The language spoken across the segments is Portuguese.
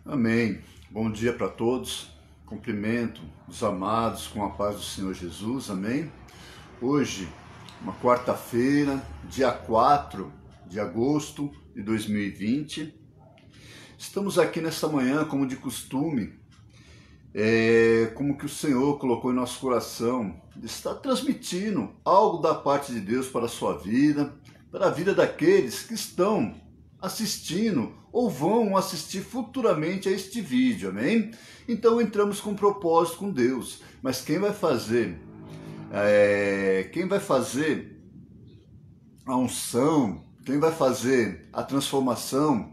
Amém. Bom dia para todos. Cumprimento os amados com a paz do Senhor Jesus. Amém. Hoje, uma quarta-feira, dia 4 de agosto de 2020. Estamos aqui nessa manhã, como de costume, como que o Senhor colocou em nosso coração, está transmitindo algo da parte de Deus para a sua vida, para a vida daqueles que estão assistindo ou vão assistir futuramente a este vídeo, amém? Então entramos com propósito com Deus, mas quem vai fazer a unção, quem vai fazer a transformação,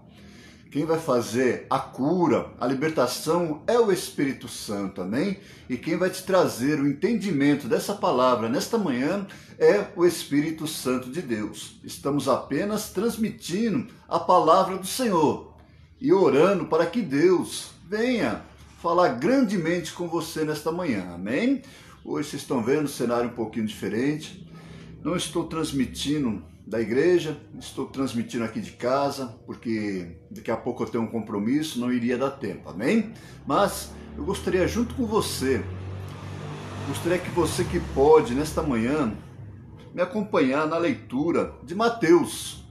quem vai fazer a cura, a libertação é o Espírito Santo, amém? E quem vai te trazer o entendimento dessa palavra nesta manhã é o Espírito Santo de Deus. Estamos apenas transmitindo a palavra do Senhor e orando para que Deus venha falar grandemente com você nesta manhã, amém? Hoje vocês estão vendo o cenário um pouquinho diferente. Não estou transmitindo da igreja, estou transmitindo aqui de casa, porque daqui a pouco eu tenho um compromisso, não iria dar tempo, amém? Mas eu gostaria junto com você, gostaria que você que pode, nesta manhã, me acompanhar na leitura de Mateus,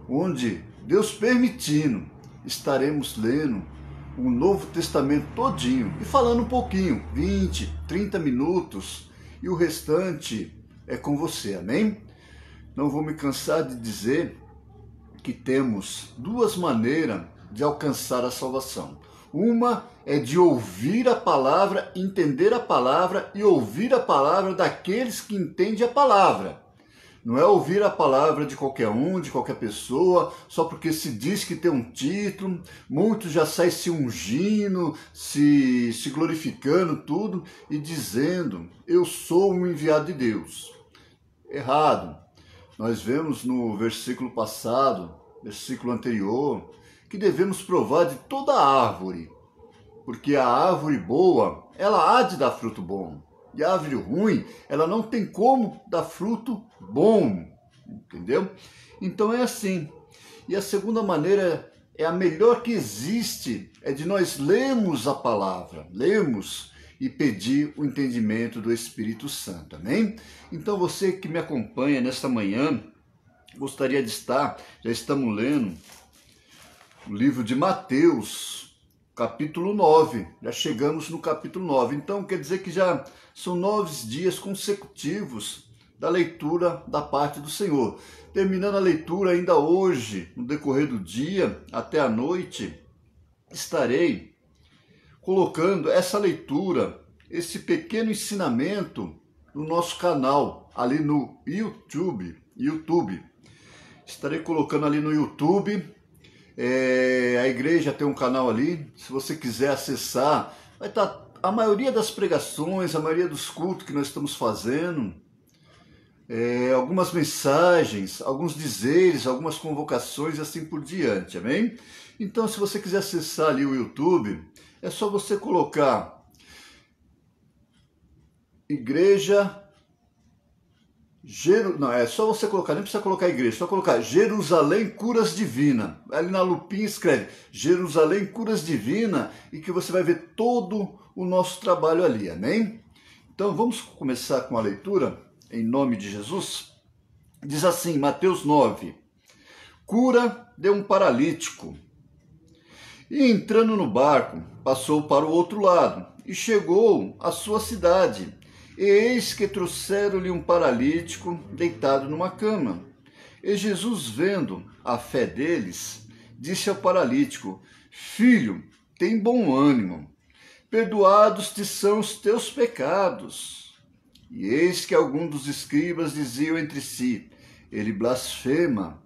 onde, Deus permitindo, estaremos lendo o Novo Testamento todinho e falando um pouquinho, 20, 30 minutos, e o restante é com você, amém? Não vou me cansar de dizer que temos duas maneiras de alcançar a salvação. Uma é de ouvir a palavra, entender a palavra e ouvir a palavra daqueles que entendem a palavra. Não é ouvir a palavra de qualquer um, de qualquer pessoa, só porque se diz que tem um título, muitos já saem se ungindo, se glorificando, tudo, e dizendo, eu sou um enviado de Deus. Errado. Nós vemos no versículo passado, versículo anterior, que devemos provar de toda árvore, porque a árvore boa, ela há de dar fruto bom, e a árvore ruim, ela não tem como dar fruto bom, entendeu? Então é assim. E a segunda maneira é a melhor que existe, é de nós lermos a palavra, lermos e pedir o entendimento do Espírito Santo, amém? Então você que me acompanha nesta manhã, gostaria de estar, já estamos lendo o livro de Mateus, capítulo 9, já chegamos no capítulo 9, então quer dizer que já são 9 dias consecutivos da leitura da parte do Senhor. Terminando a leitura ainda hoje, no decorrer do dia, até a noite, estarei colocando essa leitura, esse pequeno ensinamento no nosso canal, ali no YouTube. Estarei colocando ali no YouTube, a igreja tem um canal ali, se você quiser acessar, vai estar a maioria das pregações, a maioria dos cultos que nós estamos fazendo, algumas mensagens, alguns dizeres, algumas convocações e assim por diante, amém? Então, se você quiser acessar ali o YouTube, é só você colocar igreja, é só você colocar, nem precisa colocar igreja, só colocar Jerusalém Curas Divina. Ali na lupinha escreve Jerusalém Curas Divina e que você vai ver todo o nosso trabalho ali, amém? Então vamos começar com a leitura, em nome de Jesus. Diz assim, Mateus 9, cura de um paralítico. E entrando no barco, passou para o outro lado e chegou à sua cidade. E eis que trouxeram-lhe um paralítico deitado numa cama. E Jesus, vendo a fé deles, disse ao paralítico, filho, tem bom ânimo, perdoados te são os teus pecados. E eis que alguns dos escribas diziam entre si, ele blasfema.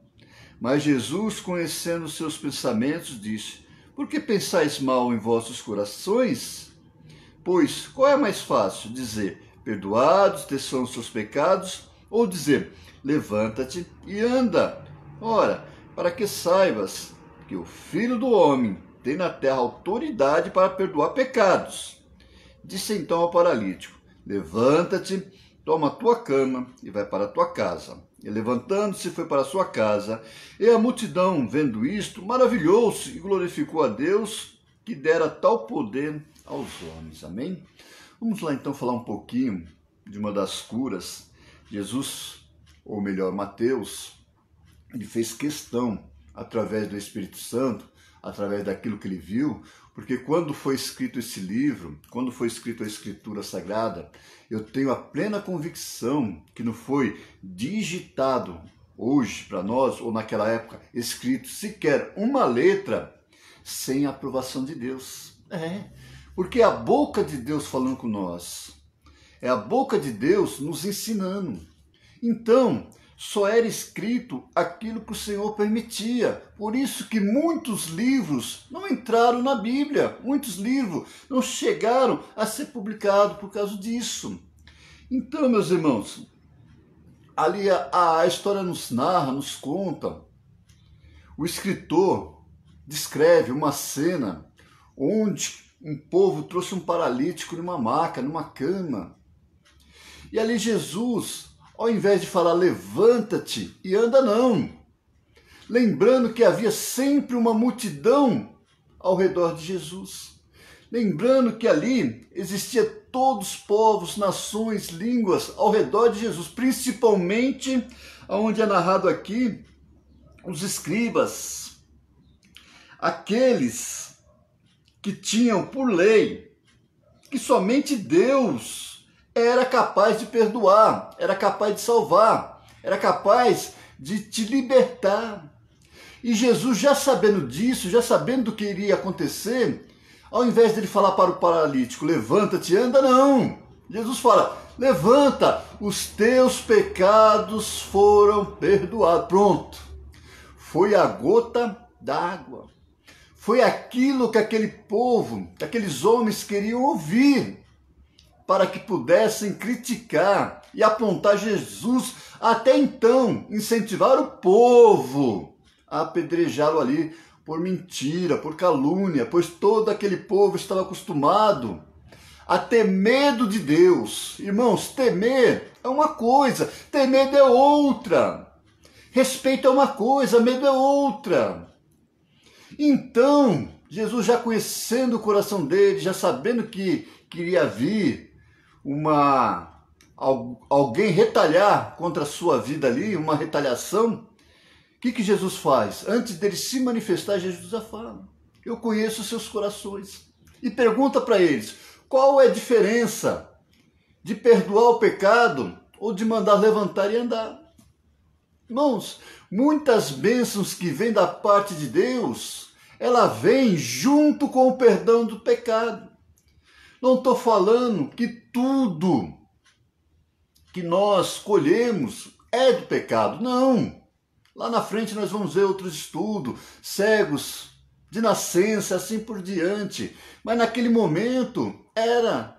Mas Jesus, conhecendo os seus pensamentos, disse, por que pensais mal em vossos corações? Pois qual é mais fácil, dizer, perdoados te são os seus pecados, ou dizer, levanta-te e anda? Ora, para que saibas que o Filho do Homem tem na terra autoridade para perdoar pecados. Disse então ao paralítico, levanta-te, toma a tua cama e vai para a tua casa. E levantando-se foi para a sua casa. E a multidão, vendo isto, maravilhou-se e glorificou a Deus, que dera tal poder aos homens. Amém? Vamos lá então falar um pouquinho de uma das curas. Jesus, ou melhor, Mateus, ele fez questão, através do Espírito Santo, através daquilo que ele viu, porque quando foi escrito esse livro, quando foi escrito a Escritura Sagrada, eu tenho a plena convicção que não foi digitado hoje para nós, ou naquela época, escrito sequer uma letra sem a aprovação de Deus. Porque é a boca de Deus falando com nós. É a boca de Deus nos ensinando. Então, só era escrito aquilo que o Senhor permitia. Por isso que muitos livros não entraram na Bíblia. Muitos livros não chegaram a ser publicados por causa disso. Então, meus irmãos, ali a história nos narra, nos conta. O escritor descreve uma cena onde um povo trouxe um paralítico numa maca, numa cama. E ali Jesus, ao invés de falar levanta-te e anda, não. Lembrando que havia sempre uma multidão ao redor de Jesus. Lembrando que ali existia todos os povos, nações, línguas ao redor de Jesus. Principalmente, onde é narrado aqui, os escribas. Aqueles que tinham por lei que somente Deus era capaz de perdoar, era capaz de salvar, era capaz de te libertar. E Jesus, já sabendo disso, já sabendo do que iria acontecer, ao invés de ele falar para o paralítico, levanta-te e anda, não. Jesus fala, levanta, os teus pecados foram perdoados. Pronto. Foi a gota d'água. Foi aquilo que aquele povo, que aqueles homens queriam ouvir, para que pudessem criticar e apontar Jesus, até então incentivar o povo a apedrejá-lo ali por mentira, por calúnia, pois todo aquele povo estava acostumado a ter medo de Deus. Irmãos, temer é uma coisa, ter medo é outra. Respeito é uma coisa, medo é outra. Então, Jesus, já conhecendo o coração dele, já sabendo que queria vir alguém retalhar contra a sua vida ali, uma retaliação, o que Jesus faz? Antes dele se manifestar, Jesus já fala, eu conheço os seus corações. E pergunta para eles, qual é a diferença de perdoar o pecado ou de mandar levantar e andar? Irmãos, muitas bênçãos que vêm da parte de Deus, ela vem junto com o perdão do pecado. Não estou falando que tudo que nós colhemos é do pecado, não. Lá na frente nós vamos ver outros estudos, cegos de nascença, assim por diante. Mas naquele momento era...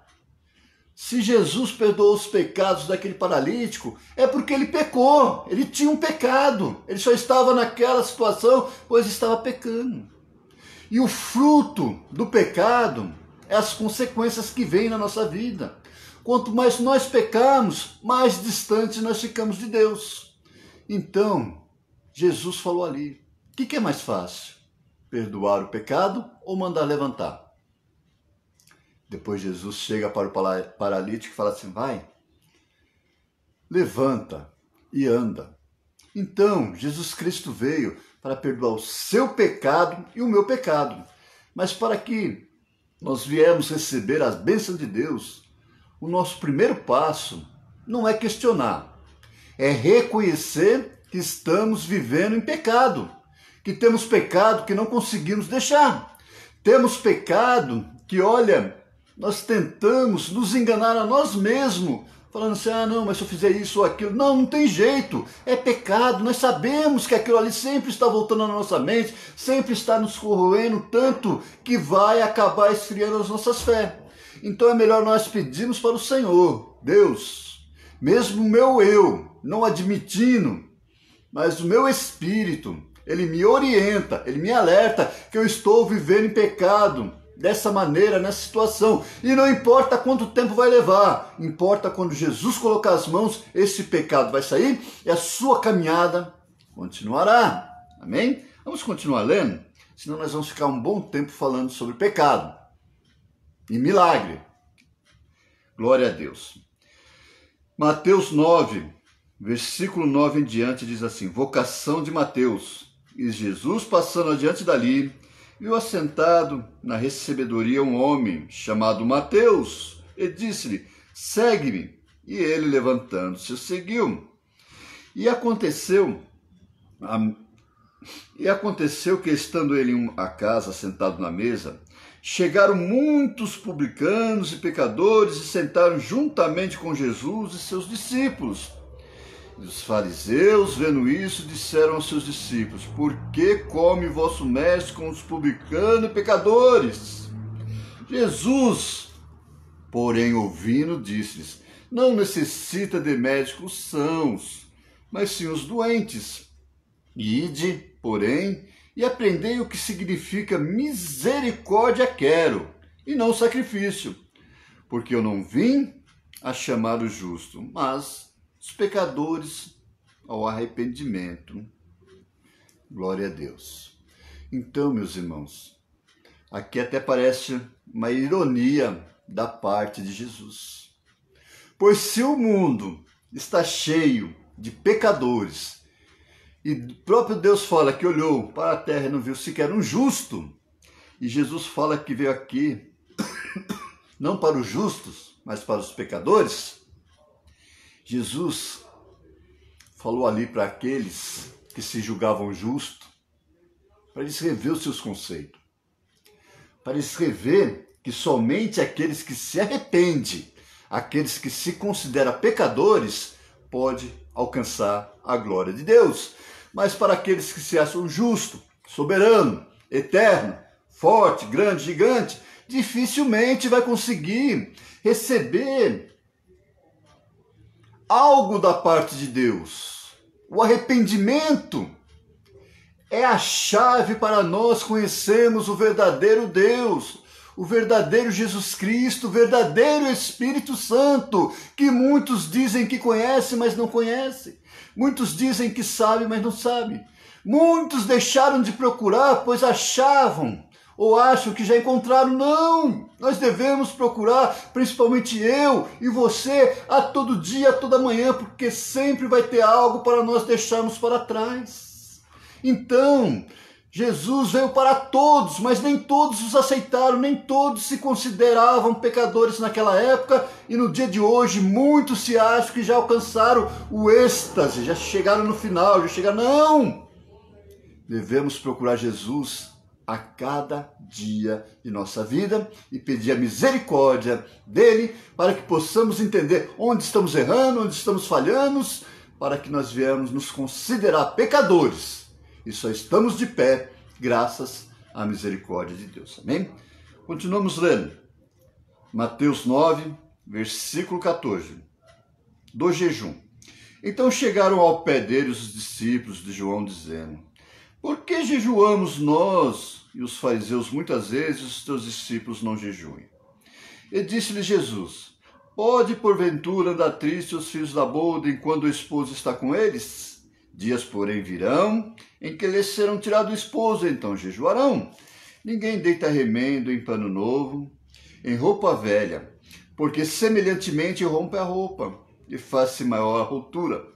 Se Jesus perdoou os pecados daquele paralítico, é porque ele pecou, ele tinha um pecado. Ele só estava naquela situação, pois estava pecando. E o fruto do pecado é as consequências que vêm na nossa vida. Quanto mais nós pecamos, mais distante nós ficamos de Deus. Então, Jesus falou ali, o que é mais fácil? Perdoar o pecado ou mandar levantar? Depois Jesus chega para o paralítico e fala assim, vai, levanta e anda. Então, Jesus Cristo veio para perdoar o seu pecado e o meu pecado. Mas para que nós viemos receber as bênçãos de Deus, o nosso primeiro passo não é questionar, é reconhecer que estamos vivendo em pecado, que temos pecado que não conseguimos deixar. Temos pecado que, olha, nós tentamos nos enganar a nós mesmos, falando assim, não, mas se eu fizer isso ou aquilo, não tem jeito, é pecado, nós sabemos que aquilo ali sempre está voltando na nossa mente, sempre está nos corroendo, tanto que vai acabar esfriando as nossas fés. Então é melhor nós pedirmos para o Senhor, Deus, mesmo o meu eu, não admitindo, mas o meu espírito, ele me orienta, ele me alerta que eu estou vivendo em pecado, dessa maneira, nessa situação. E não importa quanto tempo vai levar, importa quando Jesus colocar as mãos, esse pecado vai sair e a sua caminhada continuará. Amém? Vamos continuar lendo? senão nós vamos ficar um bom tempo falando sobre pecado e milagre. Glória a Deus. Mateus 9, versículo 9 em diante diz assim: vocação de Mateus. E Jesus, passando adiante dali, viu assentado na recebedoria um homem chamado Mateus, e disse-lhe: segue-me. E ele, levantando-se, o seguiu. E aconteceu que, estando ele em uma casa, sentado na mesa, chegaram muitos publicanos e pecadores e sentaram juntamente com Jesus e seus discípulos. E os fariseus, vendo isso, disseram aos seus discípulos: por que come vosso mestre com os publicanos e pecadores? Jesus, porém, ouvindo, disse-lhes: não necessita de médicos sãos, mas sim os doentes. Ide, porém, e aprendei o que significa misericórdia quero, e não sacrifício, porque eu não vim a chamar o justo, mas os pecadores ao arrependimento. Glória a Deus. Então, meus irmãos, aqui até parece uma ironia da parte de Jesus. Pois se o mundo está cheio de pecadores, e o próprio Deus fala que olhou para a terra e não viu sequer um justo, e Jesus fala que veio aqui não para os justos, mas para os pecadores, Jesus falou ali para aqueles que se julgavam justos, para eles rever os seus conceitos, para eles rever que somente aqueles que se arrependem, aqueles que se consideram pecadores, pode alcançar a glória de Deus. Mas para aqueles que se acham justo, soberano, eterno, forte, grande, gigante, dificilmente vai conseguir receber algo da parte de Deus. O arrependimento é a chave para nós conhecermos o verdadeiro Deus, o verdadeiro Jesus Cristo, o verdadeiro Espírito Santo, que muitos dizem que conhecem, mas não conhecem. Muitos dizem que sabem, mas não sabem. Muitos deixaram de procurar, pois achavam ou acham que já encontraram. Não! Nós devemos procurar, principalmente eu e você, a todo dia, a toda manhã, porque sempre vai ter algo para nós deixarmos para trás. Então, Jesus veio para todos, mas nem todos os aceitaram, nem todos se consideravam pecadores naquela época, e no dia de hoje muitos se acham que já alcançaram o êxtase, já chegaram no final, já chegaram. Não! Devemos procurar Jesus a cada dia de nossa vida e pedir a misericórdia dele para que possamos entender onde estamos errando, onde estamos falhando, para que nós viemos nos considerar pecadores. E só estamos de pé graças à misericórdia de Deus. Amém? Continuamos lendo. Mateus 9, versículo 14. Do jejum. Então chegaram ao pé dele os discípulos de João, dizendo: por que jejuamos nós e os fariseus muitas vezes, os teus discípulos não jejuem? E disse-lhe Jesus: pode porventura andar triste os filhos da boda enquanto o esposo está com eles? Dias, porém, virão em que lhes serão tirado o esposo, então jejuarão. Ninguém deita remendo em pano novo, em roupa velha, porque semelhantemente rompe a roupa e faz-se maior a ruptura.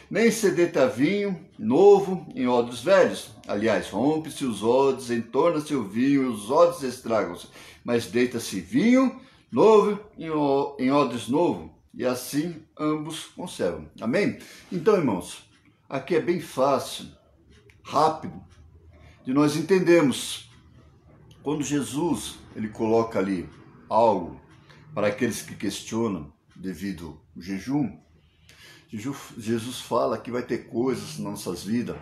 Nem se deita vinho novo em odres velhos. Aliás, rompe-se os odres, entorna-se o vinho, e os odres estragam-se. Mas deita-se vinho novo em odres novo, e assim ambos conservam. Amém? Então, irmãos, aqui é bem fácil, rápido, de nós entendermos. Quando Jesus ele coloca ali algo para aqueles que questionam devido ao jejum, Jesus fala que vai ter coisas nas nossas vidas,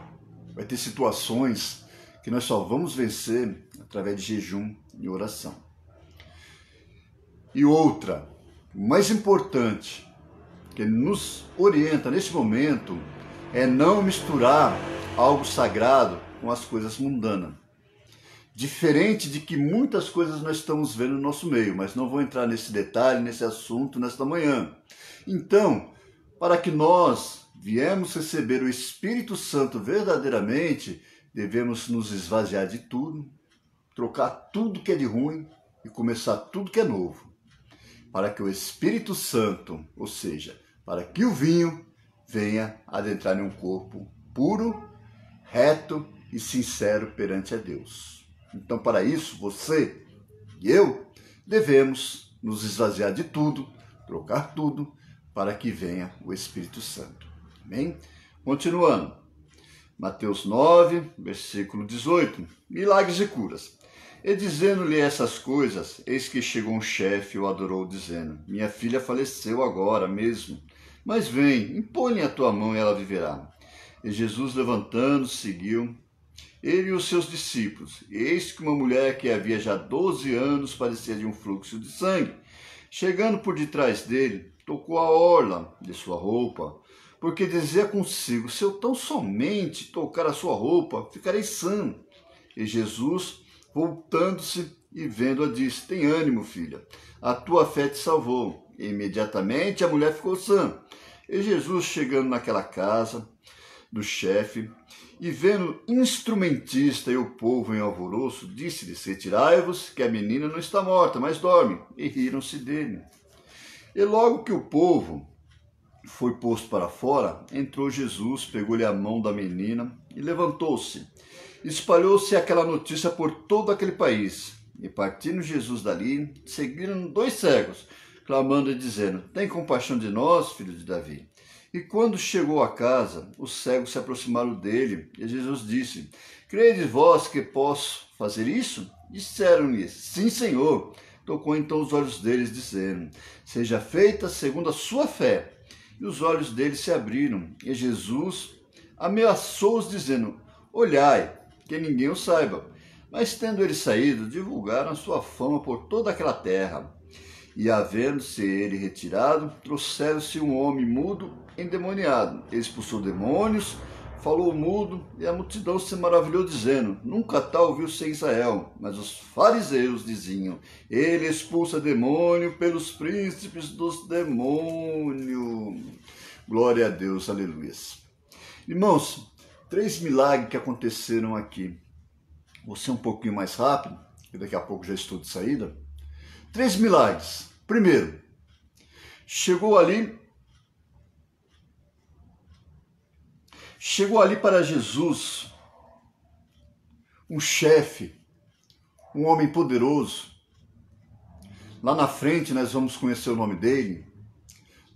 vai ter situações que nós só vamos vencer através de jejum e oração. E outra, o mais importante, que nos orienta neste momento, é não misturar algo sagrado com as coisas mundanas. Diferente de que muitas coisas nós estamos vendo no nosso meio, mas não vou entrar nesse detalhe, nesse assunto nesta manhã. Então, para que nós viemos receber o Espírito Santo verdadeiramente, devemos nos esvaziar de tudo, trocar tudo que é de ruim e começar tudo que é novo, para que o Espírito Santo, ou seja, para que o vinho venha adentrar em um corpo puro, reto e sincero perante a Deus. Então, para isso, você e eu devemos nos esvaziar de tudo, trocar tudo, para que venha o Espírito Santo. Amém? Continuando. Mateus 9, versículo 18. Milagres e curas. E dizendo-lhe essas coisas, eis que chegou um chefe e o adorou, dizendo: minha filha faleceu agora mesmo, mas vem, impõe-lhe a tua mão e ela viverá. E Jesus, levantando-se, seguiu, ele e os seus discípulos. E eis que uma mulher que havia já 12 anos padecia de um fluxo de sangue, chegando por detrás dele, tocou a orla de sua roupa, porque dizia consigo: se eu tão somente tocar a sua roupa, ficarei sã. E Jesus, voltando-se e vendo-a, disse: tem ânimo, filha, a tua fé te salvou. E imediatamente a mulher ficou sã. E Jesus, chegando naquela casa do chefe, e vendo instrumentista e o povo em alvoroço, disse-lhes: retirai-vos, que a menina não está morta, mas dorme. E riram-se dele. E logo que o povo foi posto para fora, entrou Jesus, pegou-lhe a mão da menina e levantou-se. Espalhou-se aquela notícia por todo aquele país. E partindo Jesus dali, seguiram 2 cegos, clamando e dizendo: tem compaixão de nós, filho de Davi. E quando chegou a casa, os cegos se aproximaram dele, e Jesus disse: credes vós que posso fazer isso? Disseram-lhe: sim, Senhor. Tocou então os olhos deles, dizendo: seja feita segundo a sua fé. E os olhos deles se abriram, e Jesus ameaçou-os, dizendo: olhai, que ninguém o saiba. Mas tendo eles saído, divulgaram a sua fama por toda aquela terra. E havendo-se ele retirado, trouxeram-se um homem mudo, endemoniado. Ele expulsou demônios, falou mudo, e a multidão se maravilhou, dizendo: nunca tal viu-se em Israel. Mas os fariseus diziam: ele expulsa demônio pelos príncipes dos demônios. Glória a Deus, aleluia. Irmãos, 3 milagres que aconteceram aqui. Vou ser um pouquinho mais rápido, porque daqui a pouco já estou de saída. 3 milagres. Primeiro, chegou ali para Jesus um chefe, um homem poderoso. Lá na frente nós vamos conhecer o nome dele.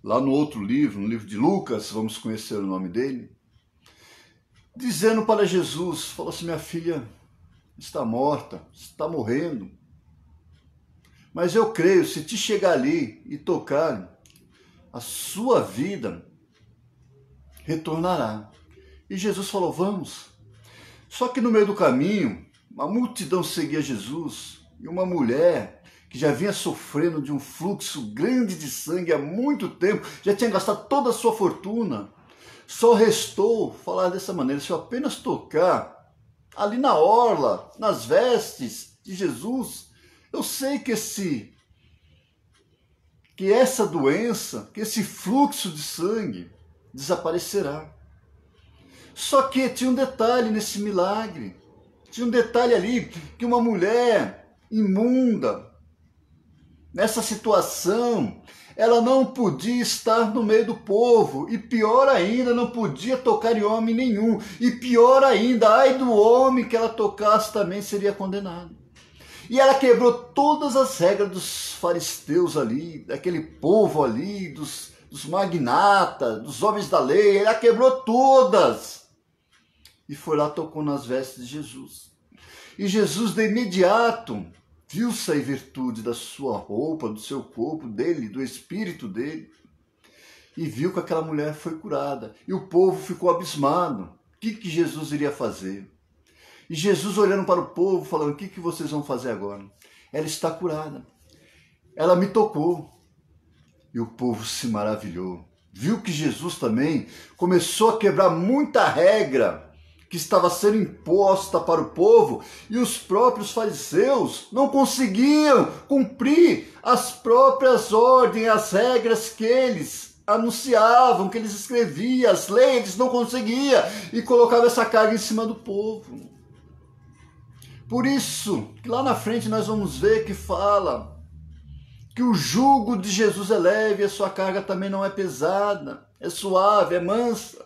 Lá no outro livro, no livro de Lucas, vamos conhecer o nome dele. Dizendo para Jesus, falou assim: minha filha está morta, está morrendo. Mas eu creio, se te chegar ali e tocar, a sua vida retornará. E Jesus falou: vamos. Só que no meio do caminho, uma multidão seguia Jesus, e uma mulher que já vinha sofrendo de um fluxo grande de sangue há muito tempo, já tinha gastado toda a sua fortuna. Só restou falar dessa maneira: se eu apenas tocar ali na orla, nas vestes de Jesus, eu sei que essa doença, que esse fluxo de sangue desaparecerá. Só que tinha um detalhe nesse milagre. Tinha um detalhe ali, que uma mulher imunda, nessa situação, ela não podia estar no meio do povo, e pior ainda, não podia tocar em homem nenhum, e pior ainda, ai do homem que ela tocasse também seria condenado. E ela quebrou todas as regras dos fariseus ali, daquele povo ali, dos magnatas, dos homens da lei. Ela quebrou todas. E foi lá, tocou nas vestes de Jesus. E Jesus, de imediato, viu-se a virtude da sua roupa, do seu corpo, dele, do espírito dele. E viu que aquela mulher foi curada. E o povo ficou abismado. O que Jesus iria fazer? E Jesus olhando para o povo, falando: o que vocês vão fazer agora? Ela está curada. Ela me tocou. E o povo se maravilhou. Viu que Jesus também começou a quebrar muita regra que estava sendo imposta para o povo, e os próprios fariseus não conseguiam cumprir as próprias ordens, as regras que eles anunciavam, que eles escreviam, as leis, eles não conseguiam, e colocavam essa carga em cima do povo. Por isso, que lá na frente nós vamos ver que fala que o jugo de Jesus é leve e a sua carga também não é pesada, é suave, é mansa.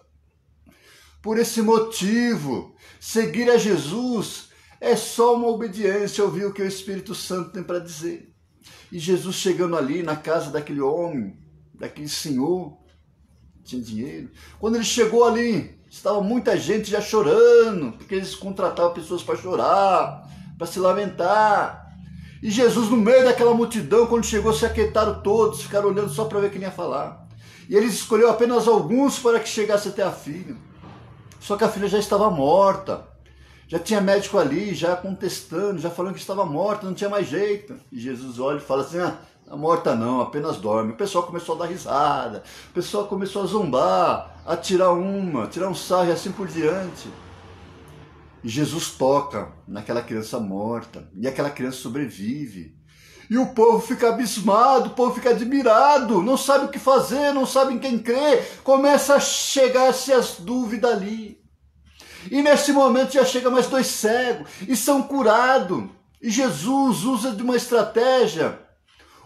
Por esse motivo, seguir a Jesus é só uma obediência, ouvir o que o Espírito Santo tem para dizer. E Jesus chegando ali na casa daquele homem, daquele senhor, tinha dinheiro. Quando ele chegou ali, estava muita gente já chorando, porque eles contratavam pessoas para chorar, para se lamentar. E Jesus, no meio daquela multidão, quando chegou, se aquietaram todos, ficaram olhando só para ver quem ia falar. E ele escolheu apenas alguns para que chegasse até a filha. Só que a filha já estava morta. Já tinha médico ali, já contestando, já falando que estava morta, não tinha mais jeito. E Jesus olha e fala assim, tá morta não, apenas dorme. O pessoal começou a dar risada, o pessoal começou a zombar, a tirar um sarro e assim por diante. E Jesus toca naquela criança morta, e aquela criança sobrevive. E o povo fica abismado, o povo fica admirado, não sabe o que fazer, não sabe em quem crer, começa a chegar-se as dúvidas ali. E nesse momento já chega mais 2 cegos, e são curados. E Jesus usa de uma estratégia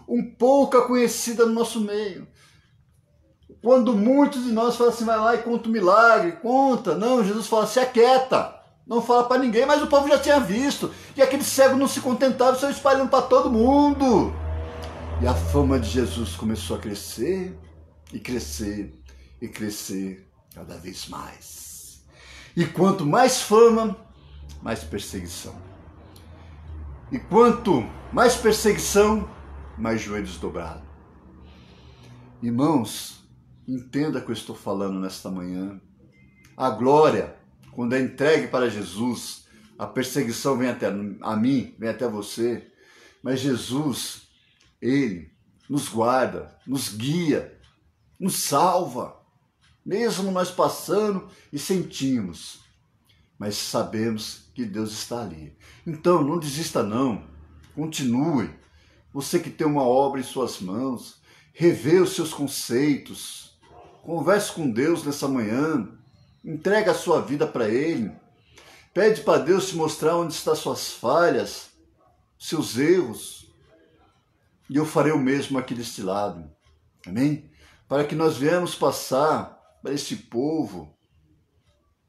um pouco conhecida no nosso meio. Quando muitos de nós falam assim, vai lá e conta um milagre, conta. Não, Jesus fala, se aquieta. Não fala para ninguém, mas o povo já tinha visto. E aquele cego não se contentava, só espalhando para todo mundo. E a fama de Jesus começou a crescer, e crescer, e crescer cada vez mais. E quanto mais fama, mais perseguição. E quanto mais perseguição, mais joelhos dobrados. Irmãos, entenda o que eu estou falando nesta manhã. A glória, quando é entregue para Jesus, a perseguição vem até a mim, vem até você, mas Jesus, Ele nos guarda, nos guia, nos salva, mesmo nós passando e sentimos, mas sabemos que Deus está ali. Então, não desista não, continue. Você que tem uma obra em suas mãos, revê os seus conceitos, converse com Deus nessa manhã, entrega a sua vida para Ele. Pede para Deus te mostrar onde estão suas falhas, seus erros. E eu farei o mesmo aqui deste lado. Amém? Para que nós venhamos passar para este povo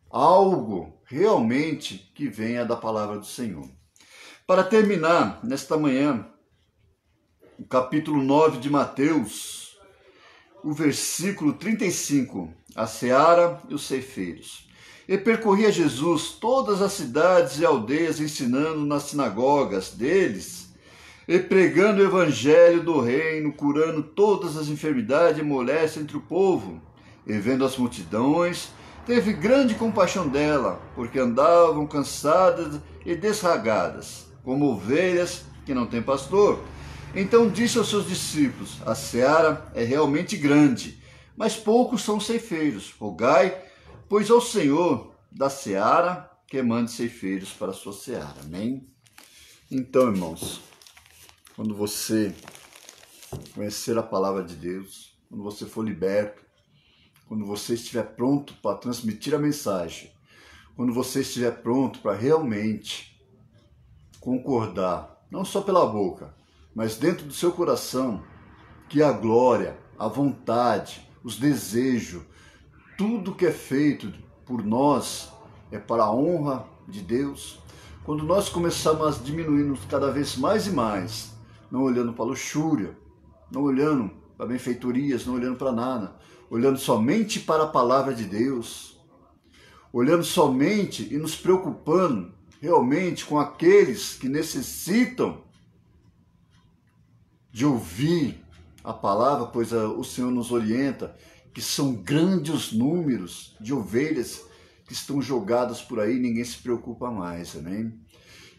algo realmente que venha da palavra do Senhor. Para terminar, nesta manhã, o capítulo 9 de Mateus, o versículo 35, a seara e os ceifeiros. E percorria Jesus todas as cidades e aldeias, ensinando nas sinagogas deles, e pregando o evangelho do reino, curando todas as enfermidades e moléstias entre o povo. E vendo as multidões, teve grande compaixão dela, porque andavam cansadas e desragadas, como ovelhas que não têm pastor. Então disse aos seus discípulos, a seara é realmente grande, mas poucos são ceifeiros. Rogai, pois ao Senhor da seara que mande ceifeiros para a sua seara. Amém? Então, irmãos, quando você conhecer a palavra de Deus, quando você for liberto, quando você estiver pronto para transmitir a mensagem, quando você estiver pronto para realmente concordar, não só pela boca, mas dentro do seu coração, que a glória, a vontade, os desejos, tudo que é feito por nós é para a honra de Deus. Quando nós começarmos a diminuir cada vez mais e mais, não olhando para a luxúria, não olhando para benfeitorias, não olhando para nada, olhando somente para a palavra de Deus, olhando somente e nos preocupando realmente com aqueles que necessitam de ouvir a palavra, pois o Senhor nos orienta que são grandes números de ovelhas que estão jogadas por aí, ninguém se preocupa mais, amém?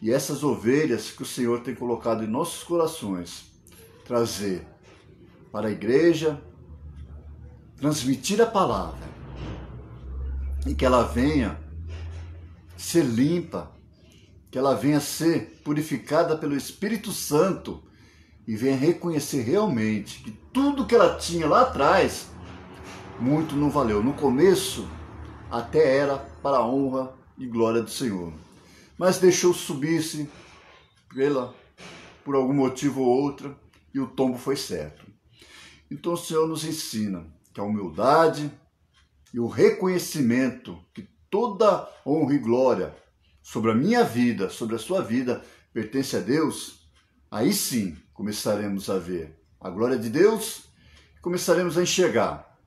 E essas ovelhas que o Senhor tem colocado em nossos corações, trazer para a igreja, transmitir a palavra, e que ela venha ser limpa, que ela venha ser purificada pelo Espírito Santo, e venha reconhecer realmente que tudo que ela tinha lá atrás, muito não valeu. No começo, até era para a honra e glória do Senhor. mas deixou subir-se por algum motivo ou outro, e o tombo foi certo. Então o Senhor nos ensina que a humildade e o reconhecimento que toda honra e glória sobre a minha vida, sobre a sua vida, pertence a Deus, aí sim começaremos a ver a glória de Deus e começaremos a enxergar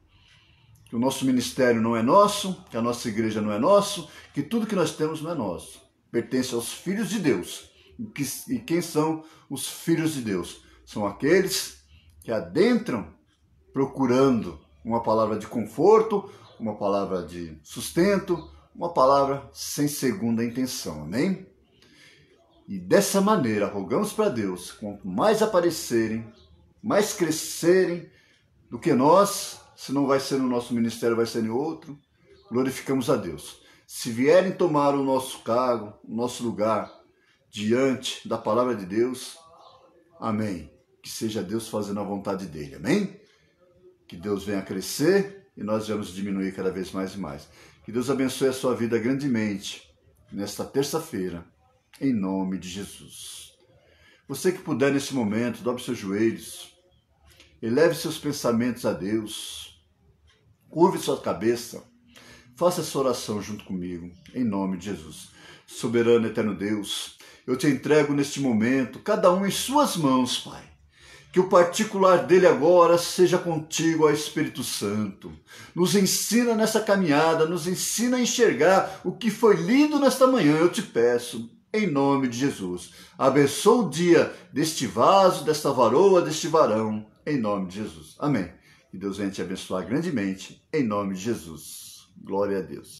que o nosso ministério não é nosso, que a nossa igreja não é nosso, que tudo que nós temos não é nosso. Pertence aos filhos de Deus. E quem são os filhos de Deus? São aqueles que adentram procurando uma palavra de conforto, uma palavra de sustento, uma palavra sem segunda intenção, amém? E dessa maneira, rogamos para Deus, quanto mais aparecerem, mais crescerem do que nós, se não vai ser no nosso ministério, vai ser em outro, glorificamos a Deus. Se vierem tomar o nosso cargo, o nosso lugar, diante da palavra de Deus, amém. Que seja Deus fazendo a vontade dele, amém? Que Deus venha crescer e nós vamos diminuir cada vez mais e mais. Que Deus abençoe a sua vida grandemente nesta terça-feira, em nome de Jesus. Você que puder nesse momento, dobre seus joelhos, eleve seus pensamentos a Deus, curve sua cabeça, faça essa oração junto comigo, em nome de Jesus. Soberano eterno Deus, eu te entrego neste momento, cada um em suas mãos, Pai. Que o particular dele agora seja contigo, ó Espírito Santo. Nos ensina nessa caminhada, nos ensina a enxergar o que foi lido nesta manhã, eu te peço, em nome de Jesus. Abençoa o dia deste vaso, desta varoa, deste varão, em nome de Jesus. Amém. Que Deus venha te abençoar grandemente, em nome de Jesus. Glória a Deus.